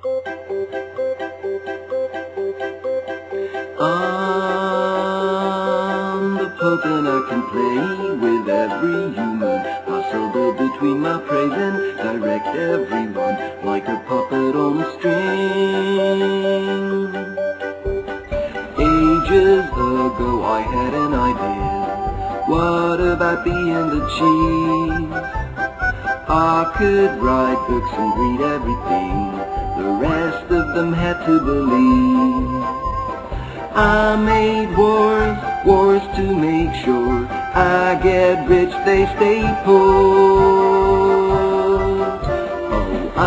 I'm the Pope and I can play with every human, hustle between my praise and direct everyone like a puppet on a string. Ages ago I had an idea, what about being the chief? I could write books and read everything the rest of them had to believe. I made wars to make sure I get rich, they stay poor. Oh,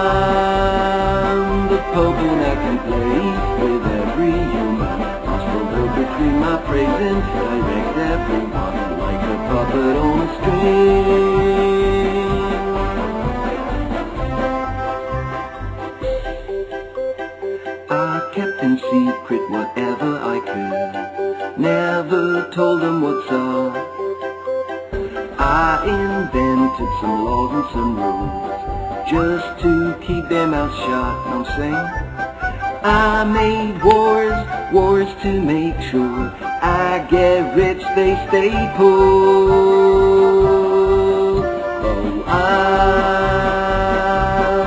I'm the Pope and I can play with every human, hustle between my praise and direct everyone like a puppet on a string. I kept in secret whatever I could, never told them what's up. I invented some laws and some rules, just to keep their mouths shut, I'm saying. I made wars to make sure I get rich, they stay poor. Oh,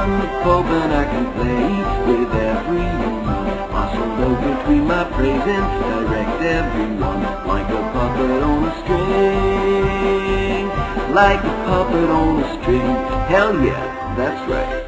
I'm the Pope and I can play with every human, hustle between my praise and direct everyone like a puppet on a string. Like a puppet on a string, hell yeah, that's right.